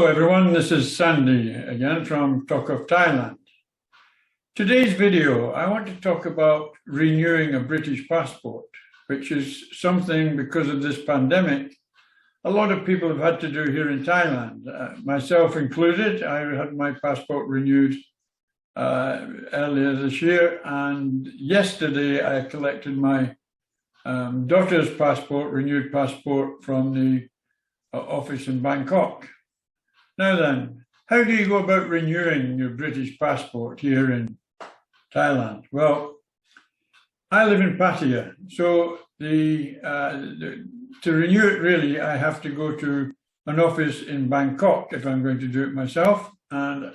everyone, this is Sandy again from Talk of Thailand. Today's video, I want to talk about renewing a British passport, which is something, because of this pandemic, a lot of people have had to do here in Thailand, myself included. I had my passport renewed earlier this year, and yesterday I collected my daughter's passport, renewed passport, from the office in Bangkok. Now then, how do you go about renewing your British passport here in Thailand? Well, I live in Pattaya, so to renew it, really, I have to go to an office in Bangkok if I'm going to do it myself, and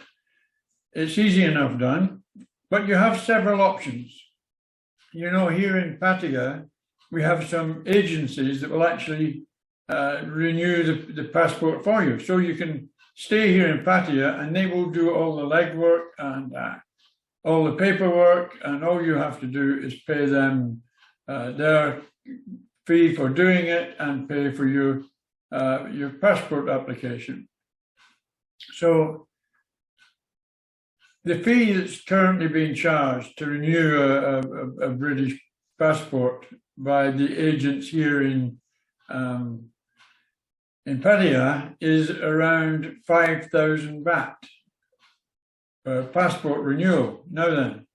it's easy enough done, but you have several options. You know, here in Pattaya, we have some agencies that will actually renew the passport for you. So you can stay here in Pattaya and they will do all the legwork and all the paperwork, and all you have to do is pay them their fee for doing it and pay for your passport application. So the fee that's currently being charged to renew a British passport by the agents here in Pattaya is around 5,000 baht per passport renewal. Now then,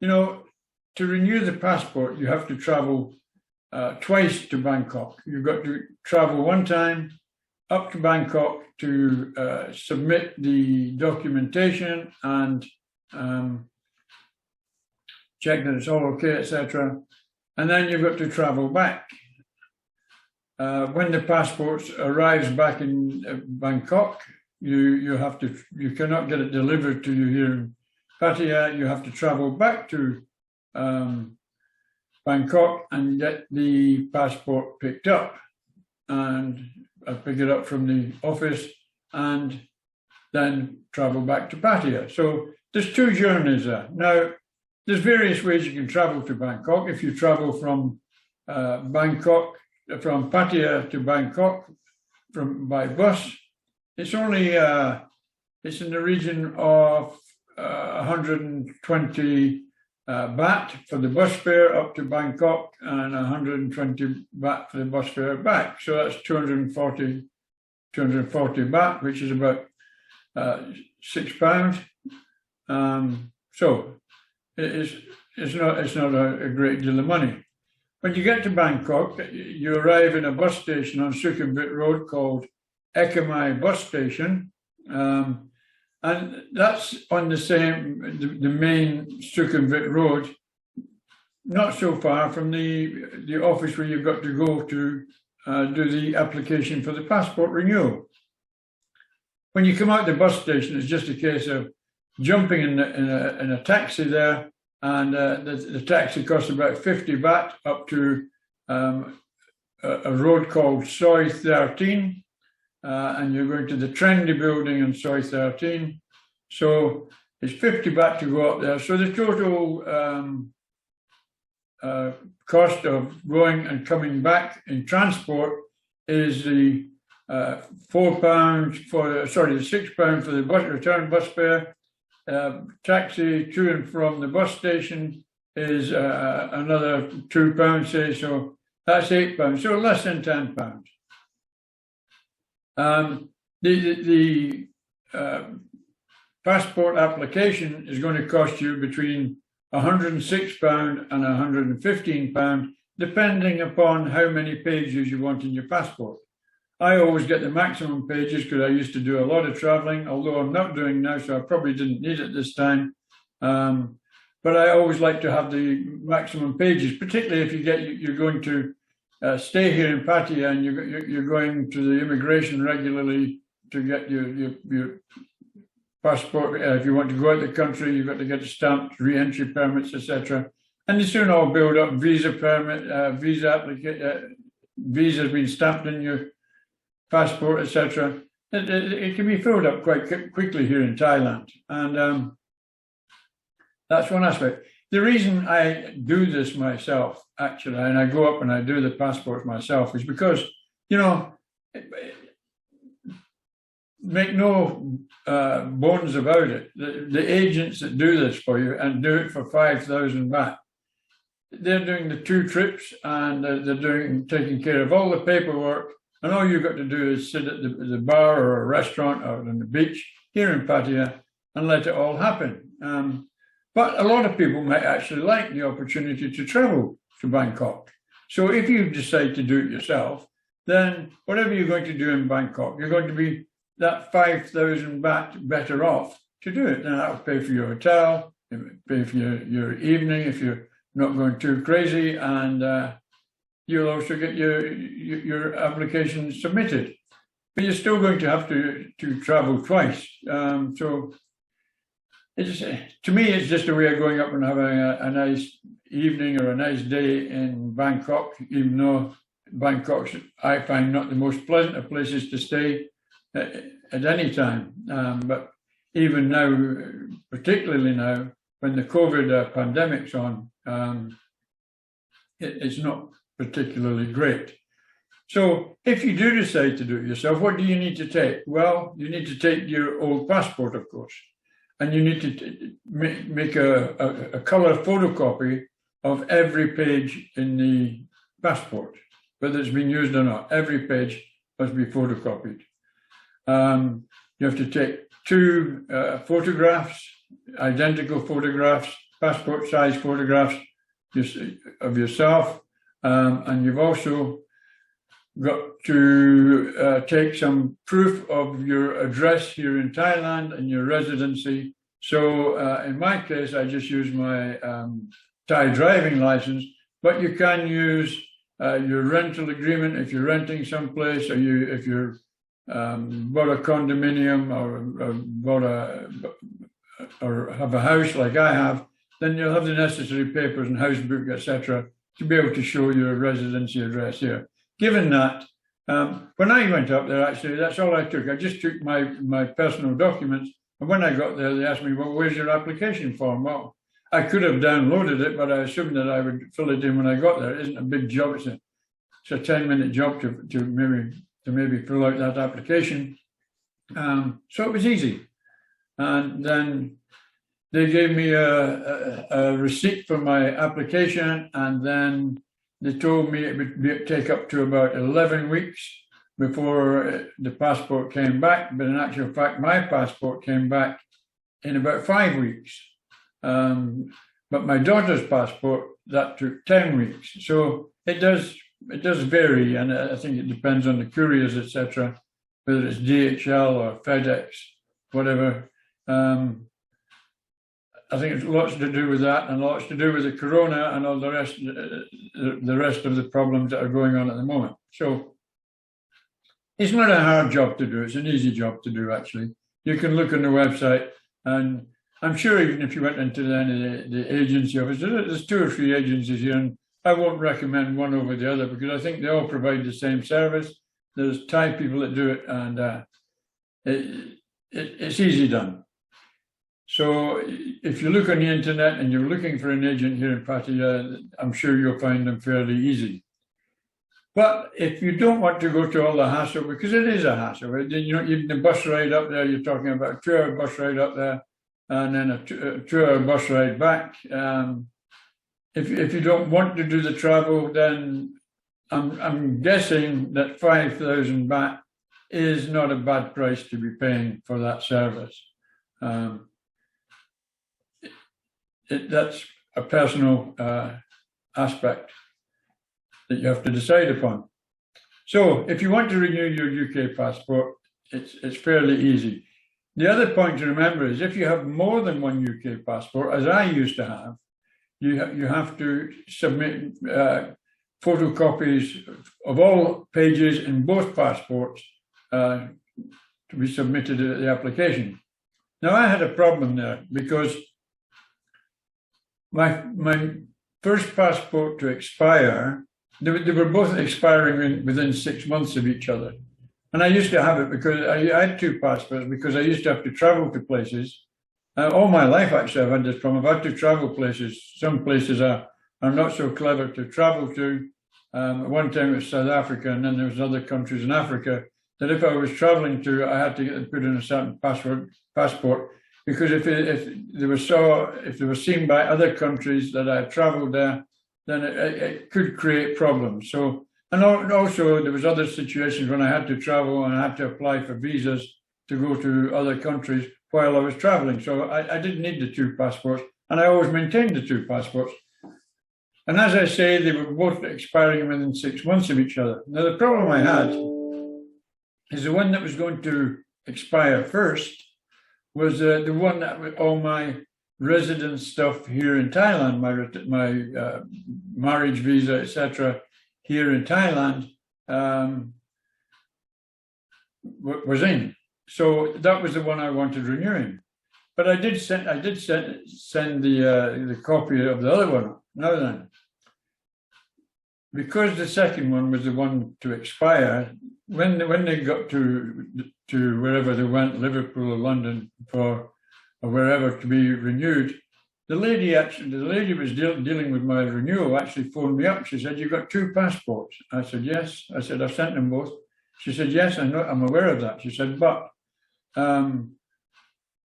you know, to renew the passport, you have to travel twice to Bangkok. You've got to travel one time up to Bangkok to submit the documentation and check that it's all okay, etc. And then you've got to travel back. When the passport arrives back in Bangkok, you cannot get it delivered to you here in Pattaya. You have to travel back to Bangkok and get the passport picked up, and pick it up from the office and then travel back to Pattaya. So there's two journeys there. Now, there's various ways you can travel to Bangkok. If you travel from from Pattaya to Bangkok by bus, it's only it's in the region of 120 baht for the bus fare up to Bangkok and 120 baht for the bus fare back. So that's 240 baht, which is about £6. So it's not a great deal of money. When you get to Bangkok, you arrive in a bus station on Sukhumvit Road called Ekamai Bus Station, and that's on the main Sukhumvit Road, not so far from the office where you've got to go to do the application for the passport renewal. When you come out the bus station, it's just a case of jumping in a taxi there, and the taxi costs about 50 baht up to a road called Soi 13, and you're going to the trendy building in Soi 13. So it's 50 baht to go up there. So the total cost of going and coming back in transport is the £6 for the return bus fare. Taxi to and from the bus station is another £2, say, so that's £8, so less than £10. The passport application is going to cost you between £106 and £115, depending upon how many pages you want in your passport. I always get the maximum pages because I used to do a lot of traveling, although I'm not doing now, so I probably didn't need it this time. But I always like to have the maximum pages, particularly if you're going to stay here in Pattaya and you're going to the immigration regularly to get your passport. If you want to go out of the country, you've got to get stamped re-entry permits, etc. And they soon all build up visa permit, visas being stamped in your passport, etc. It can be filled up quite quickly here in Thailand, and that's one aspect. The reason I do this myself, actually, and I go up and I do the passport myself, is because, you know, make no bones about it. The agents that do this for you and do it for 5,000 baht, they're doing the 2 trips and they're taking care of all the paperwork. And all you've got to do is sit at the bar or a restaurant or on the beach here in Pattaya and let it all happen. But a lot of people might actually like the opportunity to travel to Bangkok. So if you decide to do it yourself, then whatever you're going to do in Bangkok, you're going to be that 5,000 baht better off to do it. Then that'll pay for your hotel, pay for your evening if you're not going too crazy, and you'll also get your application submitted. But you're still going to have to travel twice. So to me, it's just a way of going up and having a nice evening or a nice day in Bangkok, even though Bangkok's, I find, not the most pleasant of places to stay at any time. But even now, particularly now, when the COVID pandemic's on, it's not particularly great. So if you do decide to do it yourself, what do you need to take? Well, you need to take your old passport, of course, and you need to make a color photocopy of every page in the passport, whether it's been used or not. Every page must be photocopied. You have to take 2 photographs, identical photographs, passport size photographs of yourself, and you've also got to take some proof of your address here in Thailand and your residency. So in my case, I just use my Thai driving license, but you can use your rental agreement if you're renting someplace, or if you're bought a condominium or have a house like I have, then you'll have the necessary papers and house book, etc., to be able to show your residency address here. Given that, when I went up there, actually, that's all I took. I just took my personal documents, and when I got there, they asked me, well, where's your application form? Well, I could have downloaded it, but I assumed that I would fill it in when I got there. It isn't a big job. It's a 10-minute job to maybe fill out that application. So it was easy. And then they gave me a receipt for my application, and then they told me it would take up to about 11 weeks before the passport came back. But in actual fact, my passport came back in about 5 weeks. But my daughter's passport, that took 10 weeks. So it does vary, and I think it depends on the couriers, etc., whether it's DHL or FedEx, whatever. I think it's lots to do with that, and lots to do with the corona and all the rest of the problems that are going on at the moment. So it's not a hard job to do. It's an easy job to do, actually. You can look on the website, and I'm sure even if you went into any of the agency office, there's 2 or 3 agencies here, and I won't recommend one over the other because I think they all provide the same service. There's Thai people that do it, and it's easy done. So if you look on the internet and you're looking for an agent here in Pattaya, I'm sure you'll find them fairly easy. But if you don't want to go to all the hassle, because it is a hassle, even the bus ride up there, you're talking about a 2-hour bus ride up there, and then a 2-hour bus ride back. If you don't want to do the travel, then I'm guessing that 5,000 baht is not a bad price to be paying for that service. That's a personal aspect that you have to decide upon. So if you want to renew your UK passport, it's fairly easy. The other point to remember is if you have more than one UK passport, as I used to have, you have to submit photocopies of all pages in both passports to be submitted at the application. Now, I had a problem there because my first passport to expire, they were both expiring within 6 months of each other. And I used to have it because I had 2 passports because I used to have to travel to places. All my life, actually, I've had this problem. I've had to travel places. Some places are not so clever to travel to. One time it was South Africa, and then there was other countries in Africa. that if I was traveling to, I had to get them put in a certain passport, because if they were seen by other countries that I had traveled there, then it could create problems. So, and also there was other situations when I had to travel and I had to apply for visas to go to other countries while I was traveling. So I didn't need the two passports, and I always maintained the two passports. And as I say, they were both expiring within 6 months of each other. Now, the problem I had is the one that was going to expire first was the one that with all my residence stuff here in Thailand, my marriage visa, etc., here in Thailand was in. So that was the one I wanted renewing. But I did send the copy of the other one. Now then, because the second one was the one to expire, when they got to wherever they went, Liverpool or London or wherever, to be renewed, the lady who was dealing with my renewal actually phoned me up. She said, "You've got two passports." I said, "Yes." I said, "I've sent them both." She said, "Yes, I know, I'm aware of that." She said, "But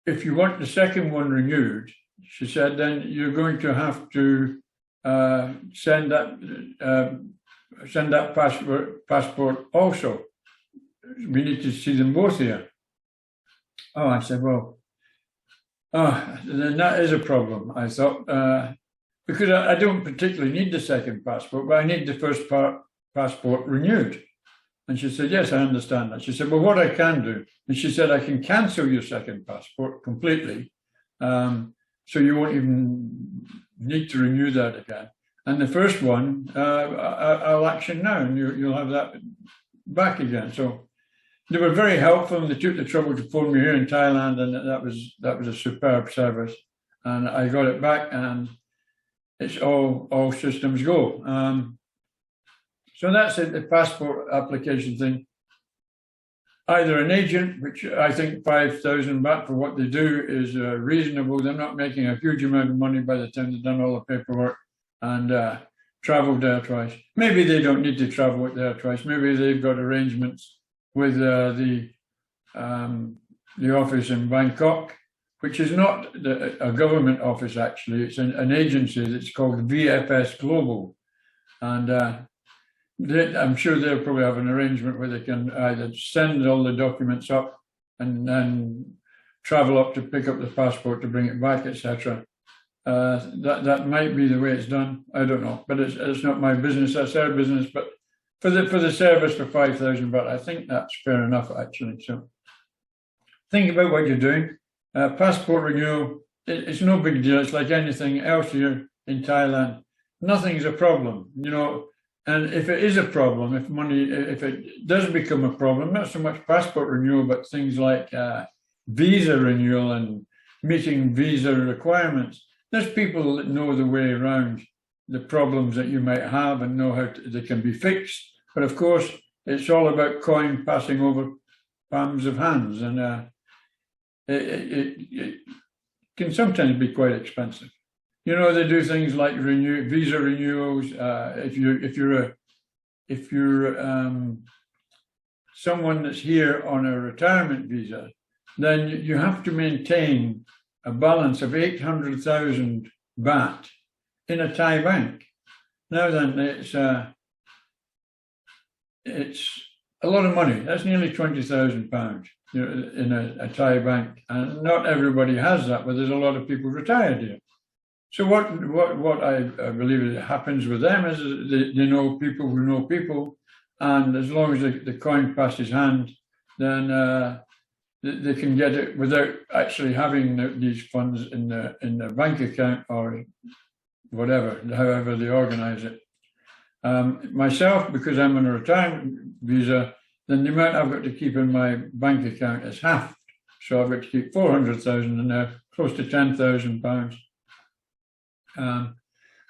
if you want the second one renewed," she said, "then you're going to have to send that passport also. We need to see them both here." Oh, I said, "Well, then that is a problem," I thought, because I don't particularly need the second passport, but I need the first passport renewed. And she said, "Yes, I understand that." She said, "Well, what I can do," and she said, "I can cancel your second passport completely, so you won't even need to renew that again. And the first one, I'll action now, and you'll have that back again." So they were very helpful, and they took the trouble to phone me here in Thailand, and that was a superb service. And I got it back, and it's all systems go. So that's it, the passport application thing. Either an agent, which I think 5,000 baht for what they do is reasonable. They're not making a huge amount of money by the time they've done all the paperwork, and traveled there twice. Maybe they don't need to travel there twice. Maybe they've got arrangements with the office in Bangkok, which is not a government office, actually. It's an agency that's called VFS Global. And I'm sure they'll probably have an arrangement where they can either send all the documents up and then travel up to pick up the passport to bring it back, etc. That might be the way it's done. I don't know, but it's not my business. That's their business. But for the service for 5,000 baht, I think that's fair enough, actually. So think about what you're doing. Passport renewal, it's no big deal. It's like anything else here in Thailand. Nothing's a problem, you know. And if it is a problem, if it does become a problem, not so much passport renewal, but things like visa renewal and meeting visa requirements, there's people that know the way around the problems that you might have and know how they can be fixed. But of course, it's all about coin passing over palms of hands, and it can sometimes be quite expensive. You know, they do things like visa renewals. If you're someone that's here on a retirement visa, then you have to maintain a balance of 800,000 baht in a Thai bank. Now then, it's a lot of money. That's nearly £20,000, you know, in a Thai bank, and not everybody has that. But there's a lot of people retired here. So what I believe happens with them is they know people who know people, and as long as the coin passes hand, then they can get it without actually having these funds in their bank account or whatever, however they organize it. Myself, because I'm on a retirement visa, then the amount I've got to keep in my bank account is halved. So I've got to keep 400,000 in there, close to £10,000.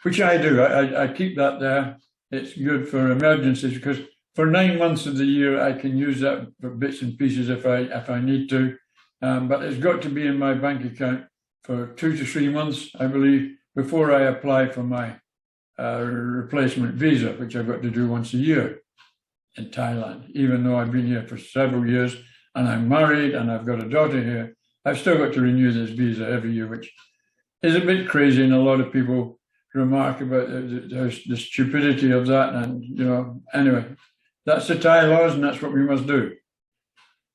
Which I do. I keep that there. It's good for emergencies, because for 9 months of the year I can use that for bits and pieces if I need to. But it's got to be in my bank account for 2 to 3 months, I believe, before I apply for my replacement visa, which I've got to do once a year. in Thailand, even though I've been here for several years and I'm married and I've got a daughter here. I've still got to renew this visa every year, which is a bit crazy, and a lot of people remark about the stupidity of that. And, you know, anyway, that's the Thai laws, and that's what we must do.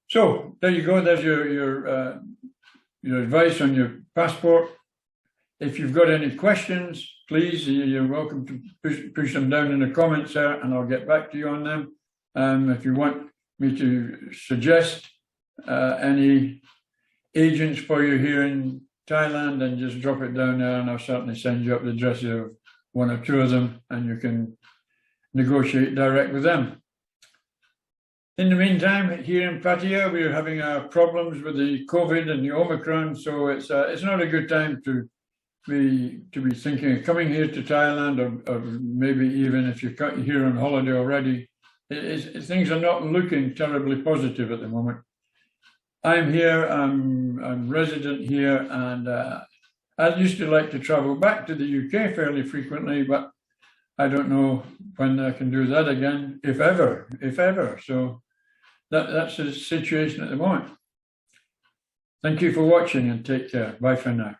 So there you go. There's your advice on your passport. If you've got any questions, please, you're welcome to push them down in the comments there, and I'll get back to you on them. If you want me to suggest any agents for you here in Thailand, then just drop it down there, and I'll certainly send you up the addresses of one or two of them, and you can negotiate direct with them. In the meantime, here in Pattaya, we're having problems with the COVID and the Omicron, so it's not a good time to be thinking of coming here to Thailand, or maybe even if you're here on holiday already. Things are not looking terribly positive at the moment. I'm here, I'm resident here, and I used to like to travel back to the UK fairly frequently, but I don't know when I can do that again, if ever. So that's the situation at the moment. Thank you for watching, and take care. Bye for now.